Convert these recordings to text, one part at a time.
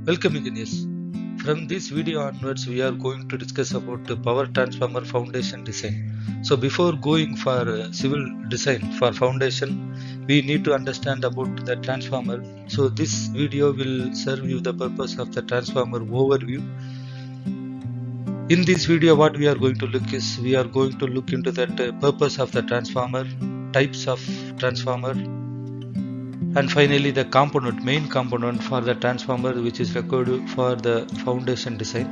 Welcome engineers. From this video onwards we are going to discuss about the power transformer foundation design. So before going for civil design for foundation, we need to understand about the transformer. So this video will serve you the purpose of the transformer overview. In this video what we are going to look is we are going to look into that purpose of the transformer, types of transformer, and finally the main component for the transformer which is required for the foundation design.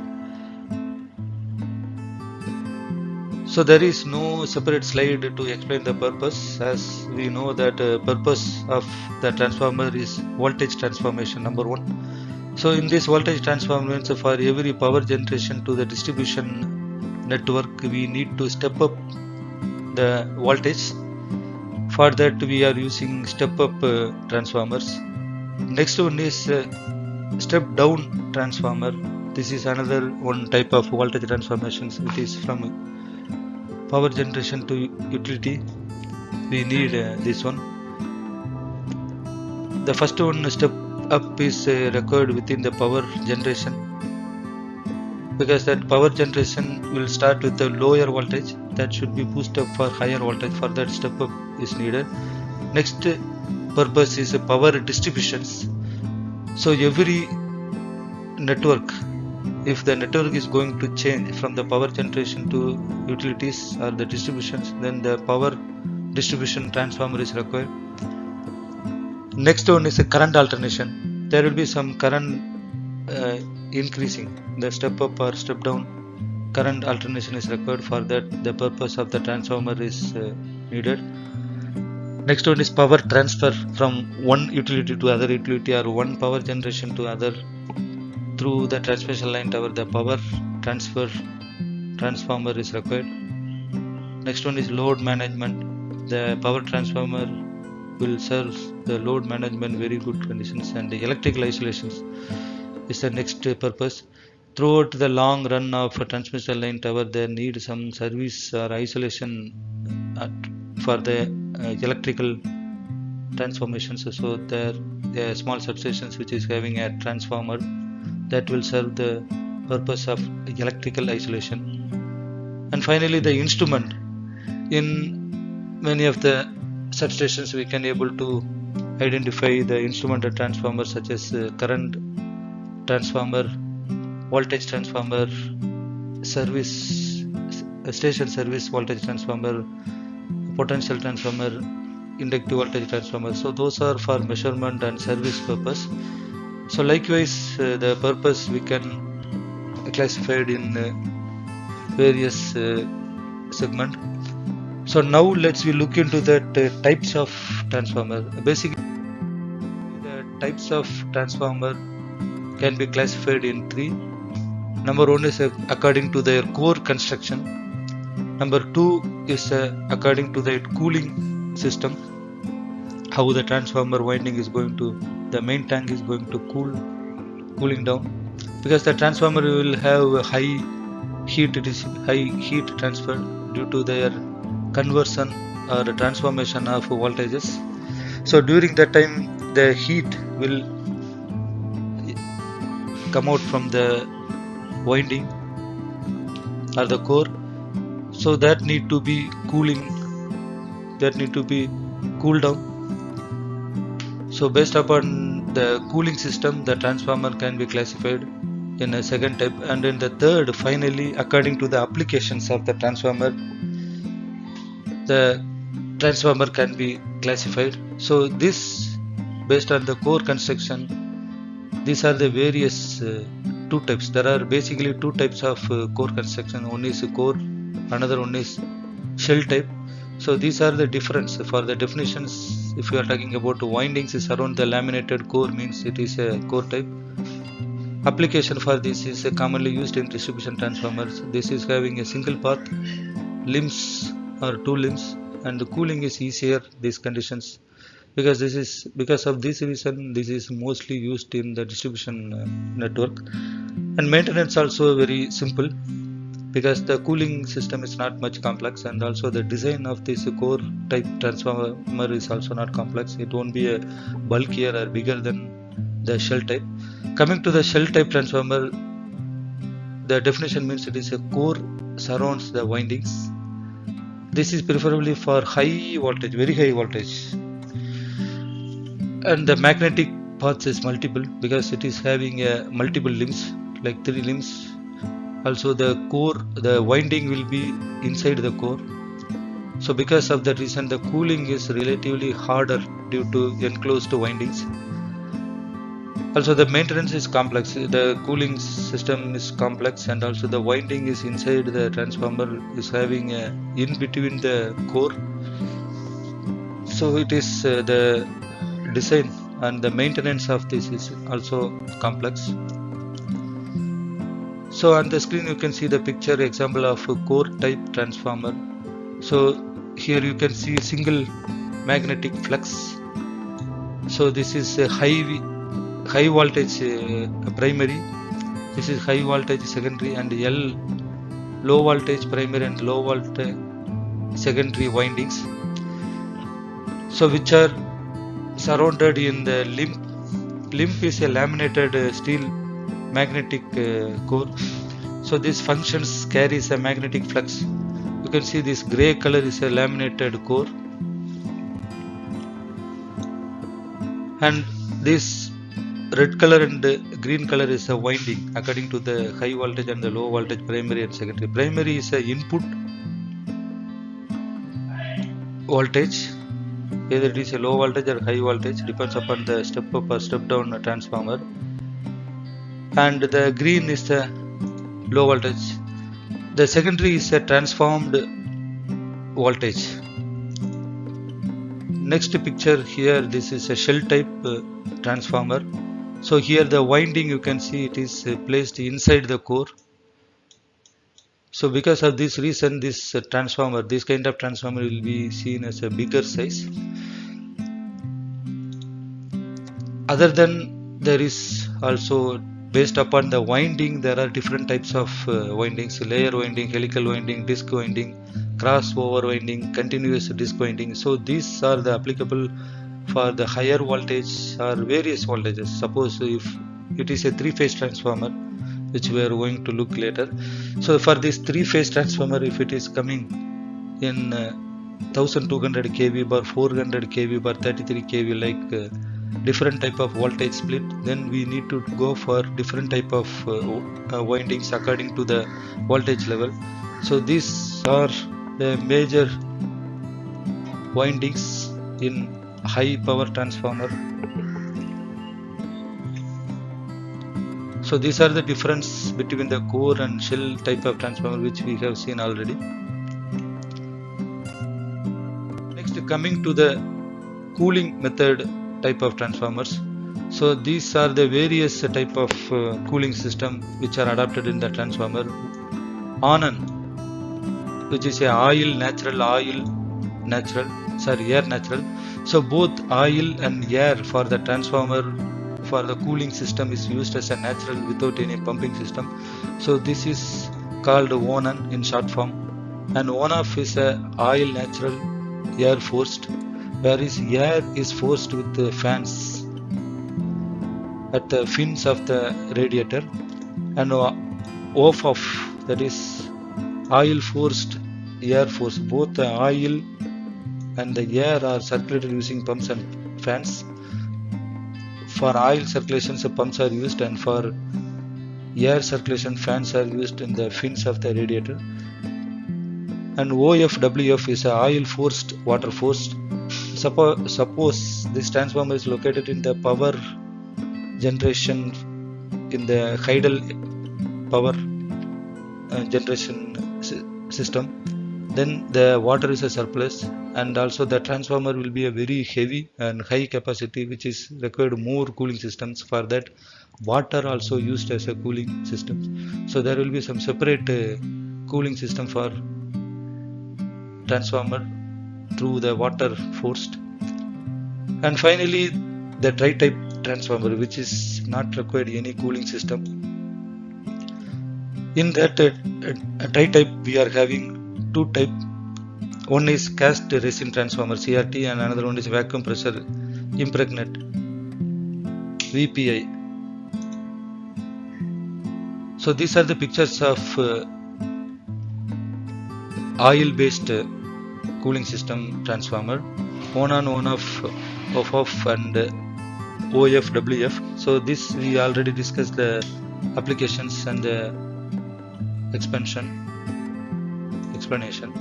So there is no separate slide to explain the purpose, as we know that purpose of the transformer is voltage transformation, number one. So in this voltage transformation, for every power generation to the distribution network we need to step up the voltage. For that we are using step up transformers. Next one is step down transformer. This is another one type of voltage transformations. It is from power generation to utility. We need this one. The first one, step up, is required within the power generation, because that power generation will start with the lower voltage that should be boosted up for higher voltage. For that step up is needed. Next purpose is power distributions. So every network, if the network is going to change from the power generation to utilities or the distributions, then the power distribution transformer is required. Next one is a current alternation. There will be some current increasing, the step up or step down current alternation is required. For that the purpose of the transformer is needed. Next one is power transfer from one utility to other utility or one power generation to other through the transmission line tower. The power transfer transformer is required. Next one is load management. The power transformer will serve the load management very good conditions, and the electrical isolations is the next purpose. Throughout the long run of a transmission line tower, they need some service or isolation for the electrical transformations. So there are small substations which is having a transformer that will serve the purpose of electrical isolation. And finally the instrument. In many of the substations we can able to identify the instrumented transformers such as current transformer, voltage transformer, service station service voltage transformer, potential transformer, inductive voltage transformer. So those are for measurement and service purpose. So likewise the purpose we can classified in various segment. So now let's we look into the types of transformer. Basically the types of transformer can be classified in three. Number one is according to their core construction. Number two is according to the cooling system, how the transformer winding is going to, the main tank is going to cooling down, because the transformer will have high heat transfer due to their conversion or transformation of voltages. So during that time the heat will come out from the winding or the core, so that need to be cooled down. So based upon the cooling system, the transformer can be classified in a second type. And in the third, finally, according to the applications of the transformer can be classified. So this, based on the core construction, these are the various two types. There are basically two types of core construction. One is core, another one is shell type. So these are the difference. For the definitions, if you are talking about windings is around the laminated core, means it is a core type. Application for this is commonly used in distribution transformers. This is having a single path, limbs or two limbs, and the cooling is easier these conditions, because of this reason this is mostly used in the distribution network. And maintenance also very simple, because the cooling system is not much complex, and also the design of this core type transformer is also not complex. It won't be a bulkier or bigger than the shell type. Coming to the shell type transformer, the definition means it is a core surrounds the windings. This is preferably for high voltage, very high voltage, and the magnetic paths is multiple because it is having multiple limbs, like 3 limbs. Also the core, the winding will be inside the core. So because of that reason, the cooling is relatively harder due to enclosed windings. Also the maintenance is complex, the cooling system is complex, and also the winding is inside the transformer is having in between the core. So it is the design and the maintenance of this is also complex. So on the screen you can see the picture example of a core type transformer. So here you can see single magnetic flux. So this is a high voltage primary, this is high voltage secondary, and L low voltage primary and low voltage secondary windings, so which are surrounded in the limb. Limb is a laminated steel magnetic core. So this functions carries a magnetic flux. You can see this gray color is a laminated core, and this red color and green color is a winding according to the high voltage and the low voltage primary and secondary. Primary is a input voltage, either it is a low voltage or high voltage, depends upon the step up or step down transformer, and the green is the low voltage. The secondary is a transformed voltage. Next picture here, this is a shell type transformer. So here the winding you can see it is placed inside the core. So because of this reason, this transformer, this kind of transformer will be seen as a bigger size. Other than, there is also based upon the winding, there are different types of windings: layer winding, helical winding, disc winding, crossover winding, continuous disc winding. So these are the applicable for the higher voltage or various voltages. Suppose if it is a 3-phase transformer, which we are going to look later. So for this 3-phase transformer, if it is coming in 1200 kV bar, 400 kV bar, 33 kV, like different type of voltage split, then we need to go for different type of windings according to the voltage level. So these are the major windings in high power transformer. So these are the difference between the core and shell type of transformer, which we have seen already. Next, coming to the cooling method type of transformers. So these are the various type of cooling system which are adapted in the transformer. On-on, which is a air natural. So both oil and air for the transformer, for the cooling system, is used as a natural without any pumping system. So this is called on-on in short form, and on-off is a oil natural, air forced, whereas air is forced with the fans at the fins of the radiator, and off, that is oil forced, air forced. Both the oil and the air are circulated using pumps and fans. For oil circulation, so pumps are used, and for air circulation, fans are used in the fins of the radiator. And OF, WF is a oil forced, water forced. Suppose this transformer is located in the power generation, in the tidal power generation system, then the water is a surplus, and also the transformer will be a very heavy and high capacity, which is required more cooling systems. For that, water also used as a cooling system. So there will be some separate cooling system for transformer through the water forced. And finally, the dry type transformer, which is not required any cooling system. In that dry type, we are having two types. One is cast resin transformer, CRT, and another one is vacuum pressure impregnate, VPI. So these are the pictures of oil based cooling system transformer, on and on off and OFWF. So this we already discussed the applications and the explanation.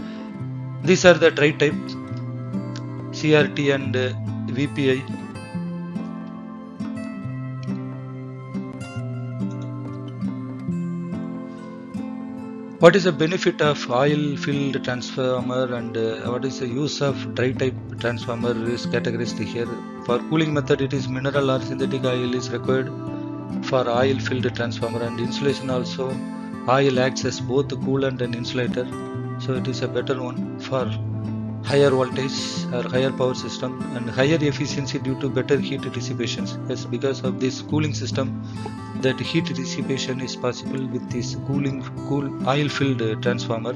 These are the dry type, CRT and VPI. What is the benefit of oil filled transformer and what is the use of dry type transformer is categorized here. For cooling method, it is mineral or synthetic oil is required. For oil filled transformer and insulation also, oil acts as both coolant and insulator. So it is a better one for higher voltage or higher power system and higher efficiency due to better heat dissipation. Yes, because of this cooling system, that heat dissipation is possible with this cool oil filled transformer.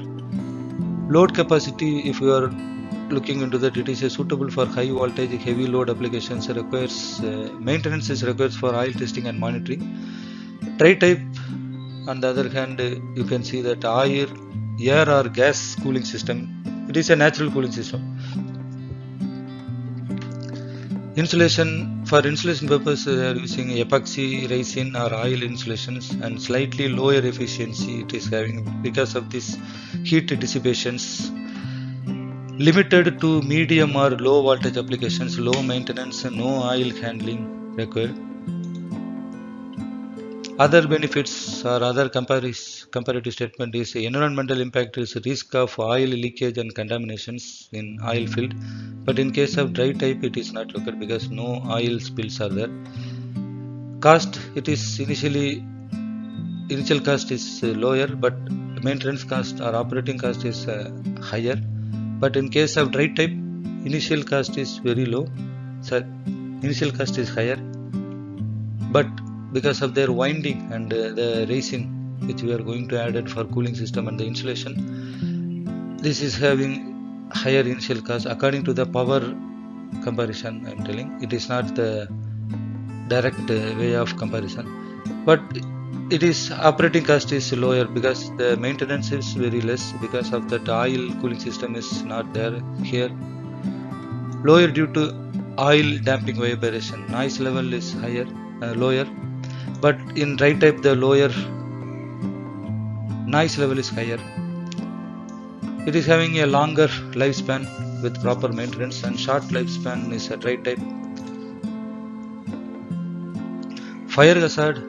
Load capacity, if you are looking into that, it is suitable for high voltage heavy load applications. Requires maintenance is required for oil testing and monitoring. Dry type, on the other hand, you can see that air or gas cooling system. It is a natural cooling system. Insulation, for insulation purpose, they are using epoxy, resin or oil insulations, and slightly lower efficiency it is having because of this heat dissipations. Limited to medium or low voltage applications, low maintenance, no oil handling required. Other benefits or other comparative statement is environmental impact is risk of oil leakage and contaminations in oil field, but in case of dry type it is not required because no oil spills are there. Cost, it is initial cost is lower, but maintenance cost or operating cost is higher. But in case of dry type, initial cost is very low. So initial cost is higher, but because of their winding and the resin which we are going to add it for cooling system and the insulation, this is having higher initial cost according to the power comparison. I am telling it is not the direct way of comparison, but it is operating cost is lower because the maintenance is very less because of that oil cooling system is not there here. Lower due to oil damping vibration, noise level is higher, lower, but in dry type the lower noise level is higher. It is having a longer lifespan with proper maintenance and short lifespan is a dry type. Fire hazard,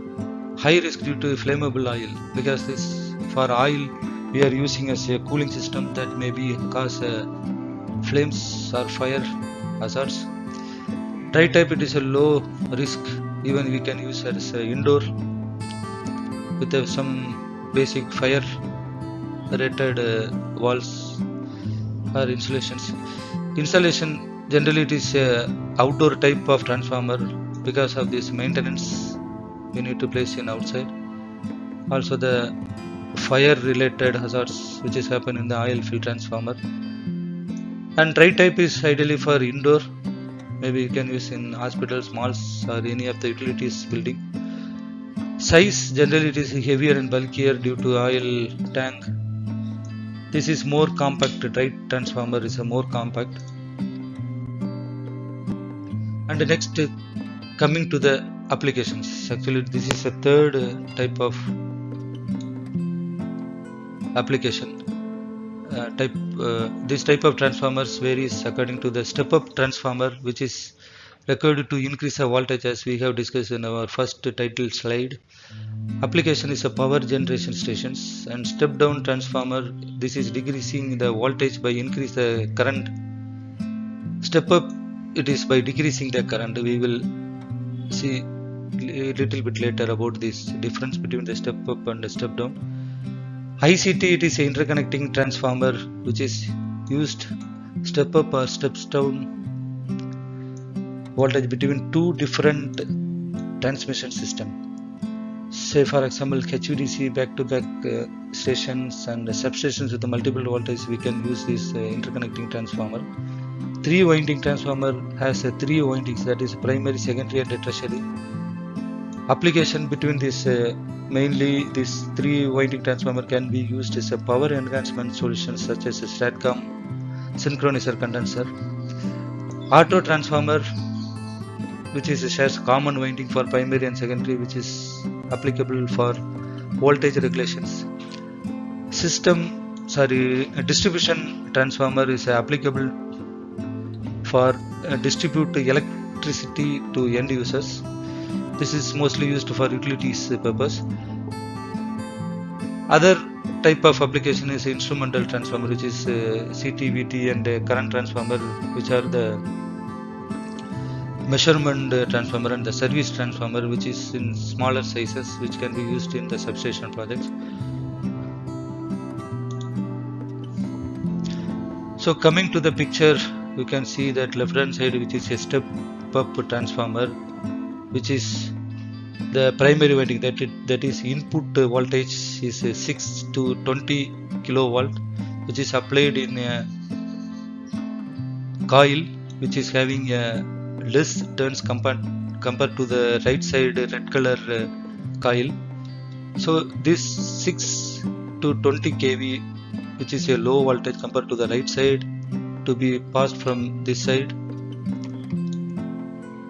high risk due to flammable oil because this for oil we are using as a cooling system that may be cause flames or fire hazards. Dry type, it is a low risk, even we can use as indoor with some basic fire rated walls or insulations. Installation, generally it is a outdoor type of transformer because of this maintenance we need to place in outside. Also the fire related hazards which is happen in the oil filled transformer. And dry type is ideally for indoor, maybe you can use in hospitals, malls or any of the utilities building. Size, generally it is heavier and bulkier due to oil tank. This is more compact, dry transformer is a more compact. And the next, coming to the applications, actually this is a third type of application. This type of transformers varies according to the step-up transformer, which is required to increase the voltage, as we have discussed in our first title slide. Application is a power generation stations, and step-down transformer, this is decreasing the voltage by increase the current. Step-up, it is by decreasing the current. We will see a little bit later about this difference between the step-up and the step-down. ICT, it is an interconnecting transformer which is used step up or steps down voltage between two different transmission system. Say for example HVDC back-to-back stations and substations with the multiple voltage, we can use this interconnecting transformer. 3-winding transformer has 3 windings, that is primary, secondary and tertiary. Application between this mainly this 3 winding transformer can be used as a power enhancement solution such as a STATCOM synchronizer condenser. Auto transformer, which is shares common winding for primary and secondary, which is applicable for voltage regulations. Distribution transformer is applicable for distribute electricity to end users. This is mostly used for utilities purpose. Other type of application is instrumental transformer, which is CT, VT and current transformer, which are the measurement transformer, and the service transformer, which is in smaller sizes, which can be used in the substation projects. So coming to the picture, you can see that left hand side, which is a step up transformer, which is the primary winding, that is input voltage is 6 to 20 kilovolt, which is applied in a coil which is having less turns compared to the right side red color coil. So this 6 to 20 kV, which is a low voltage compared to the right side, to be passed from this side.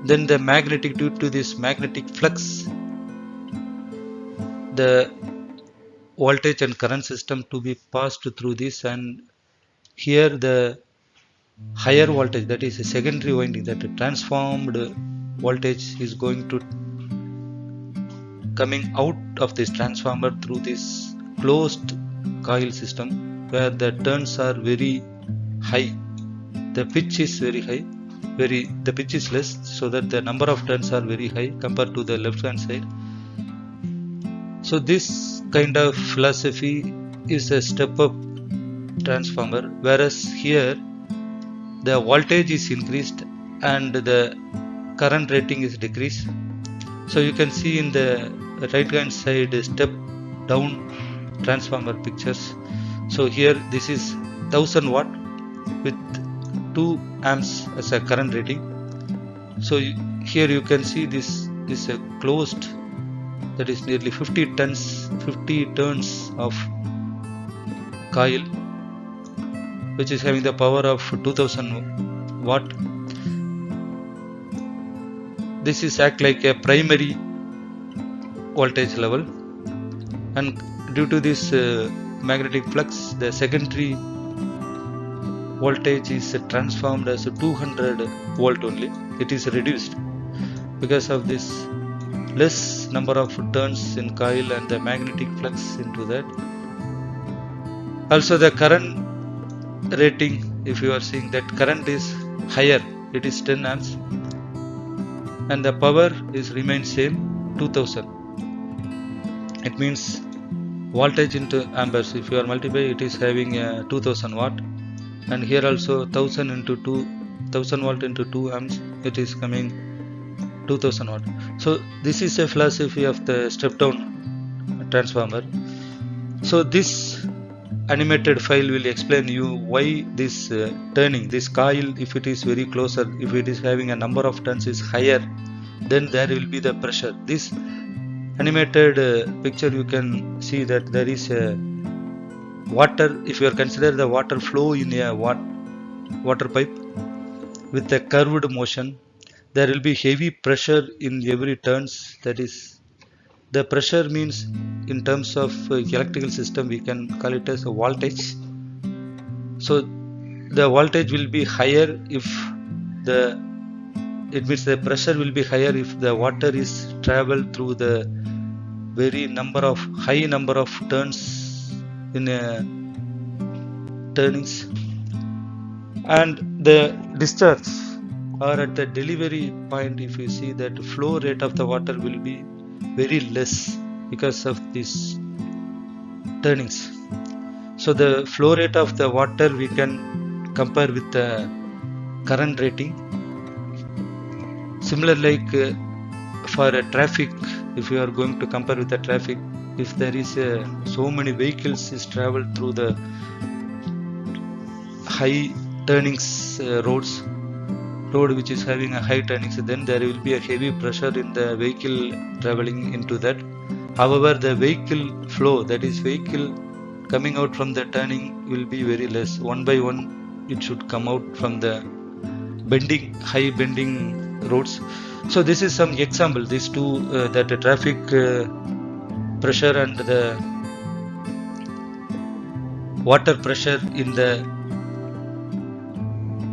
Then the magnetic, due to this magnetic flux, the voltage and current system to be passed through this, and here the higher voltage, that is a secondary winding, that transformed voltage is going to coming out of this transformer through this closed coil system, where the turns are very high, the pitch is very high, the pitch is less, so that the number of turns are very high compared to the left hand side. So this kind of philosophy is a step up transformer, whereas here the voltage is increased and the current rating is decreased. So you can see in the right hand side step down transformer pictures. So here this is 1000 watt with 2 amps as a current rating. So here you can see this is a closed, that is nearly 50 turns of coil, which is having the power of 2000 watt. This is act like a primary voltage level, and due to this magnetic flux, the secondary voltage is transformed as 200 volt only. It is reduced because of this less number of turns in coil and the magnetic flux into that. Also the current rating, if you are seeing that current is higher, it is 10 amps, and the power is remains same, 2000. It means voltage into amperes, if you are multiply, it is having 2000 watt, and here also 1000 into 2000 volt into 2 amps, it is coming 2000 watt. So this is a philosophy of the step down transformer. So this animated file will explain you why this turning, this coil, if it is very closer, if it is having a number of turns is higher, then there will be the pressure. This animated picture, you can see that there is a water, if you consider the water flow in a water pipe with a curved motion, there will be heavy pressure in every turns. That is, the pressure means in terms of electrical system we can call it as a voltage. So the voltage will be higher if it means the pressure will be higher if the water is traveled through the high number of turns in a turnings, and the discharge or at the delivery point, if you see that flow rate of the water will be very less because of these turnings. So the flow rate of the water we can compare with the current rating. Similar like for a traffic, if you are going to compare with the traffic, if there is so many vehicles is traveled through the high turnings roads, road which is having a high turnings, then there will be a heavy pressure in the vehicle traveling into that. However, the vehicle flow, that is vehicle coming out from the turning, will be very less. One by one it should come out from the bending, high bending roads. So this is some example, these two, that the traffic pressure and the water pressure in the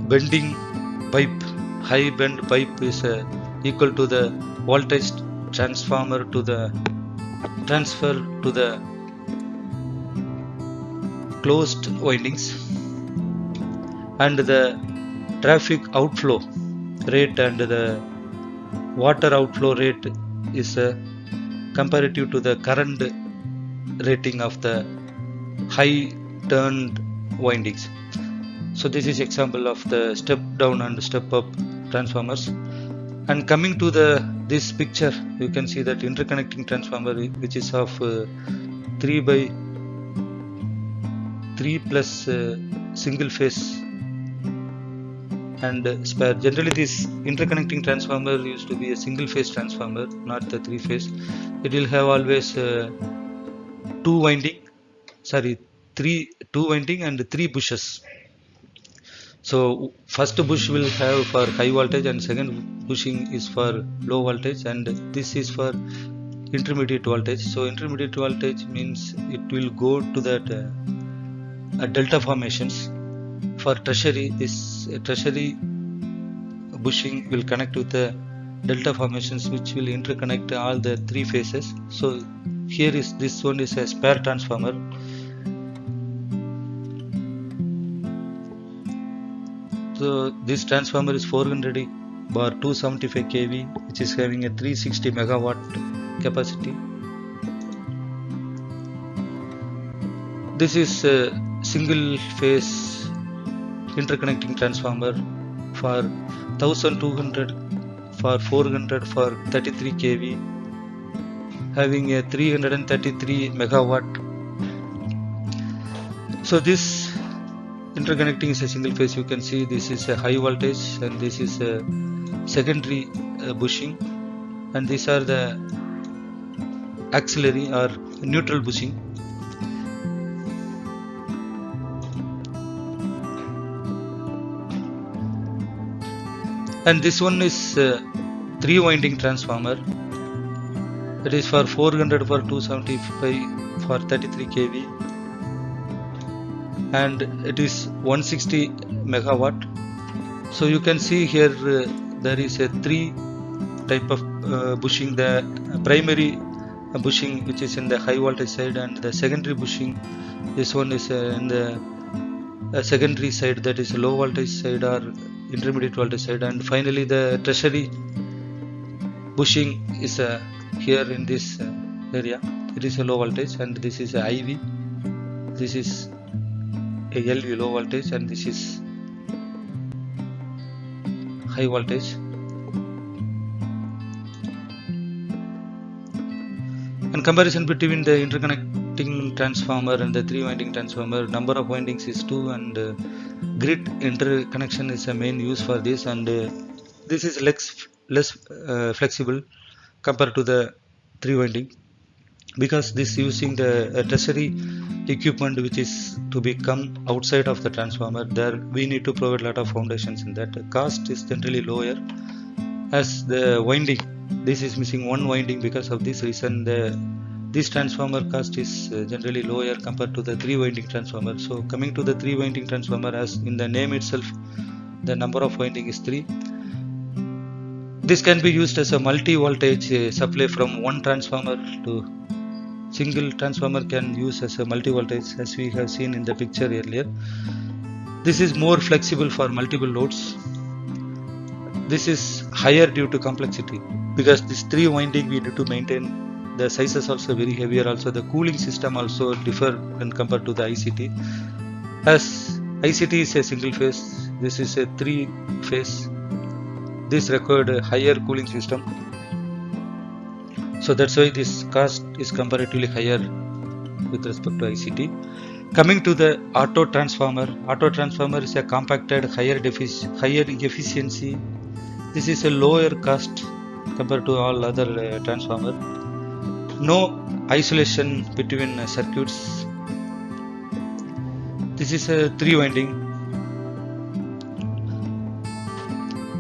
bending pipe, high bend pipe, is equal to the voltage transfer to the closed windings, and the traffic outflow rate and the water outflow rate is comparative to the current rating of the high turned windings. So this is example of the step down and step up transformers. And coming to this picture, you can see that interconnecting transformer, which is of 3 plus single phase and spare. Generally this interconnecting transformer used to be a single phase transformer, not the 3 phase. It will have always 2 winding and 3 bushes. So first bush will have for high voltage and second bushing is for low voltage, and this is for intermediate voltage. So intermediate voltage means it will go to that delta formations. For tertiary, this tertiary bushing will connect with the delta formations, which will interconnect all the 3 phases. So here is this one is a spare transformer. So this transformer is 400 bar 275 kV, which is having a 360 megawatt capacity. This is a single phase interconnecting transformer for 1200 for 400 for 33 kV, having a 333 megawatt. So this interconnecting is a single phase. You can see this is a high voltage and this is a secondary bushing, and these are the auxiliary or neutral bushing. And this one is 3 winding transformer. It is for 400 for 275 for 33 kV, and it is 160 megawatt. So you can see here there is a 3 type of bushing. The primary bushing, which is in the high voltage side, and the secondary bushing, this one is in the secondary side, that is low voltage side or intermediate voltage side, and finally the tertiary bushing is here in this area. It is a low voltage, and this is a IV, this is a LV low voltage, and this is high voltage. And comparison between the interconnecting transformer and the 3 winding transformer, number of windings is 2, and grid interconnection is a main use for this, and this is less flexible compared to the 3 winding, because this using the tertiary equipment which is to be come outside of the transformer. There we need to provide a lot of foundations in that. The cost is generally lower, as the winding, this is missing 1 winding. Because of this reason, this transformer cost is generally lower compared to the 3 winding transformer. So coming to the 3 winding transformer, as in the name itself, the number of winding is 3. This can be used as a multi-voltage supply from one transformer to single transformer can use as a multi-voltage, as we have seen in the picture earlier. This is more flexible for multiple loads. This is higher due to complexity, because this 3 winding we need to maintain. The sizes also very heavier. Also the cooling system also differ when compared to the ICT. As ICT is a single phase, this is a 3 phase. This required a higher cooling system. So that's why this cost is comparatively higher with respect to ICT. Coming to the auto transformer is a compacted higher efficiency. This is a lower cost compared to all other transformer. No isolation between circuits. This is a 3 winding,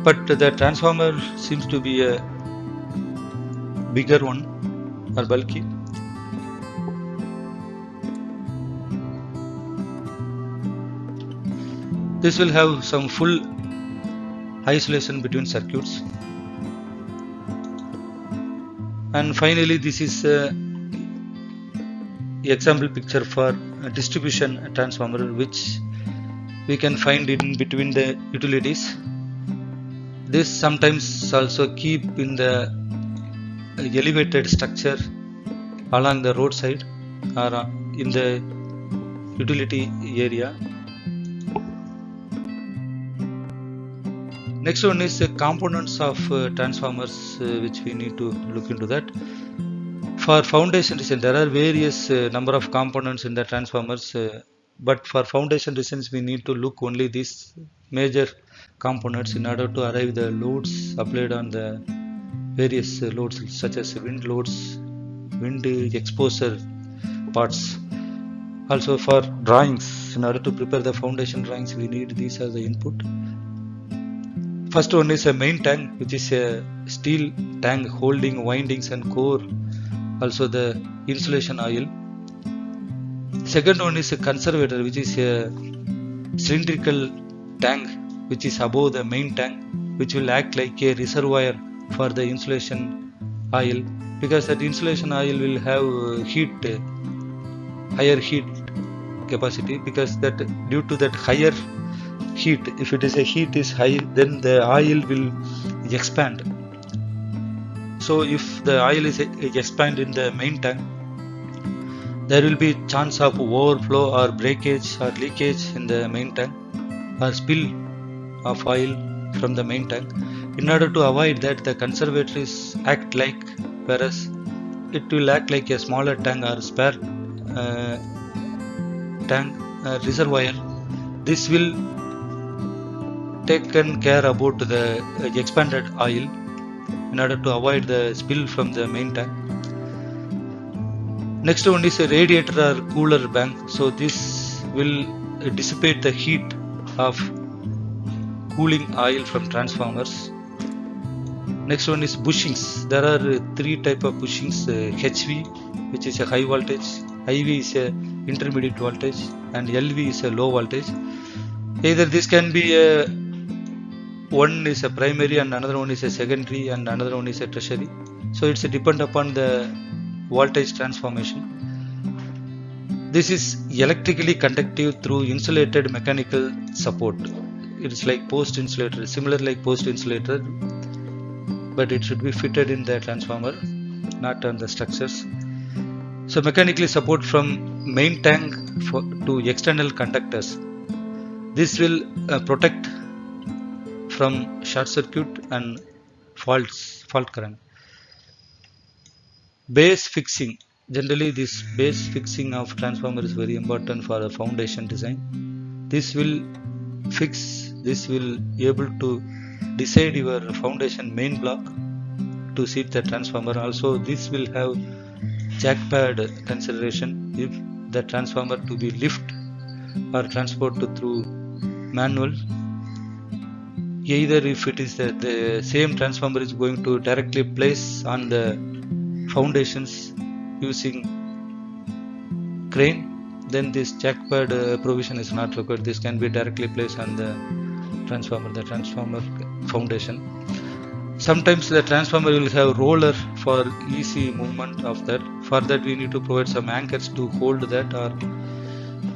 but the transformer seems to be a bigger one or bulky. This will have some full isolation between circuits. And finally, this is example picture for a distribution transformer, which we can find in between the utilities. This sometimes also keep in the elevated structure along the roadside or in the utility area. Next one is the components of transformers, which we need to look into that. For foundation reason, there are various number of components in the transformers, but for foundation reasons we need to look only these major components in order to arrive the loads applied on the various loads such as wind loads, wind exposure parts. Also for drawings, in order to prepare the foundation drawings, we need these as the input. First one is a main tank, which is a steel tank holding windings and core, also the insulation oil. Second one is a conservator, which is a cylindrical tank which is above the main tank, which will act like a reservoir for the insulation oil, because that insulation oil will have higher heat capacity, because that due to that higher heat, if it is a heat is high, then the oil will expand. So if the oil is expand in the main tank, there will be chance of overflow or breakage or leakage in the main tank or spill of oil from the main tank. In order to avoid that, the conservatories act like, whereas it will act like a smaller tank or spare tank reservoir. This will taken care about the expanded oil in order to avoid the spill from the main tank. Next one is a radiator or cooler bank. So this will dissipate the heat of cooling oil from transformers. Next one is bushings. There are 3 type of bushings: HV, which is a high voltage, IV is a intermediate voltage, and LV is a low voltage. Either this can be a one is a primary and another one is a secondary and another one is a tertiary. So it's depend upon the voltage transformation. This is electrically conductive through insulated mechanical support. It is like post insulator, similar like post insulator, but it should be fitted in the transformer, not on the structures. So mechanically support from main tank to external conductors. This will protect from short circuit and fault current. Base fixing. Generally, this base fixing of transformer is very important for a foundation design. This will be able to decide your foundation main block to seat the transformer. Also, this will have jack pad consideration if the transformer to be lift or transported through manual. Either if it is the same transformer is going to directly place on the foundations using crane, then this jack pad provision is not required. This can be directly placed on the transformer foundation. Sometimes the transformer will have roller for easy movement of that. For that we need to provide some anchors to hold that, or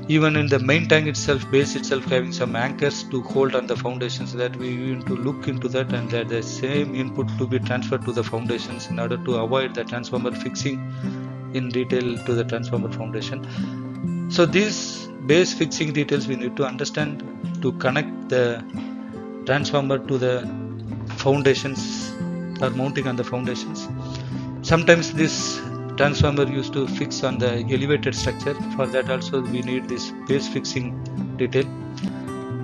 even in the main tank itself, base itself having some anchors to hold on the foundations, that we need to look into that, and that the same input to be transferred to the foundations in order to avoid the transformer fixing in detail to the transformer foundation. So these base fixing details we need to understand to connect the transformer to the foundations or mounting on the foundations. Sometimes this transformer used to fix on the elevated structure. For that also we need this base fixing detail.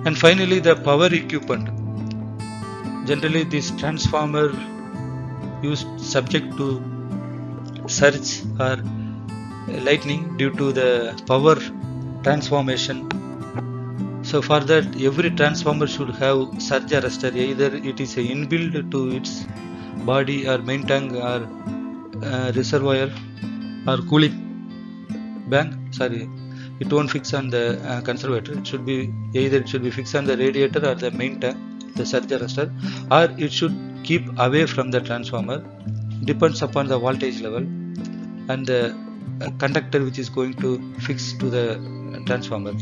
And finally the power equipment. Generally this transformer used subject to surge or lightning due to the power transformation. So for that every transformer should have surge arrestor, either it is inbuilt to its body or main tank or reservoir or cooling bank. Sorry, it won't fix on the conservator. It should be either it should be fixed on the radiator or the main tank, the surge arrestor, or it should keep away from the transformer. Depends upon the voltage level and the conductor which is going to fix to the transformer.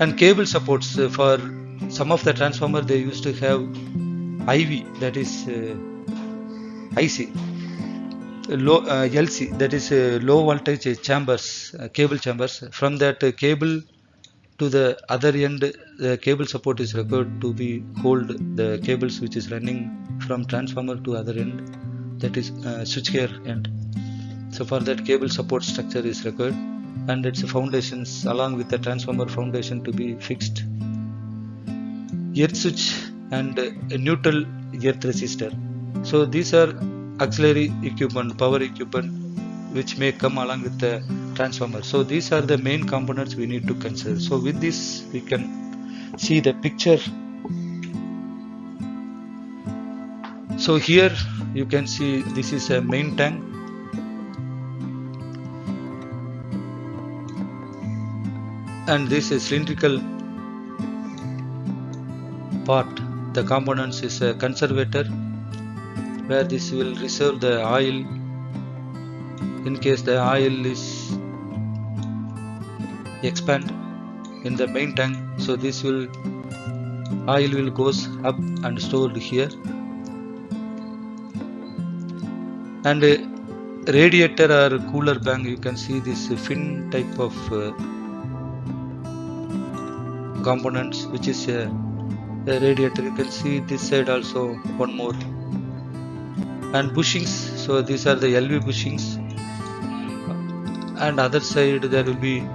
And cable supports, for some of the transformer they used to have IV, that is IC, low LC, that is low voltage chambers, cable chambers. From that cable to the other end, the cable support is required to be hold the cables which is running from transformer to other end, that is switchgear end. So for that cable support structure is required, and its foundations along with the transformer foundation to be fixed. Earth switch and neutral earth resistor. So these are auxiliary equipment, power equipment which may come along with the transformer. So these are the main components we need to consider. So with this we can see the picture. So here you can see this is a main tank, and this is cylindrical part. The components is a conservator where this will reserve the oil in case the oil is expand in the main tank. So this will oil will goes up and stored here. And radiator or cooler bank, you can see this fin type of components which is a radiator. You can see this side also one more, and bushings. So these are the LV bushings, and other side there will be,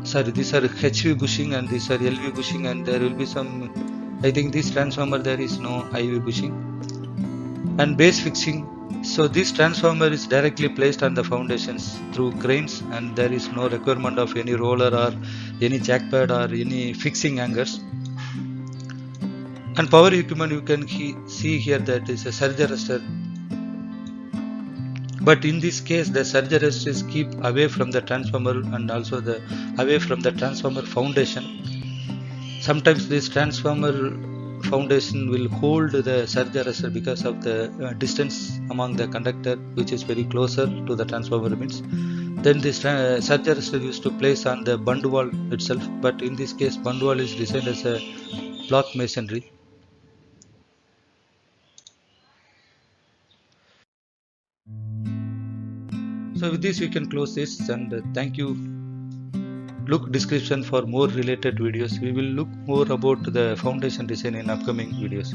sorry, these are HV bushing and these are LV bushing, and there will be some, I think this transformer there is no IV bushing. And base fixing. So this transformer is directly placed on the foundations through cranes, and there is no requirement of any roller or any jack pad or any fixing hangers. And power equipment, you can see here that is a surge arrestor, but in this case the surge arrestor is keep away from the transformer and also the away from the transformer foundation. Sometimes this transformer foundation will hold the surge arrestor because of the distance among the conductor which is very closer to the transformer means. Then this surge arrestor used to place on the bund wall itself, but in this case bund wall is designed as a block masonry. So with this we can close this, and thank you. Look description for more related videos. We will look more about the foundation design in upcoming videos.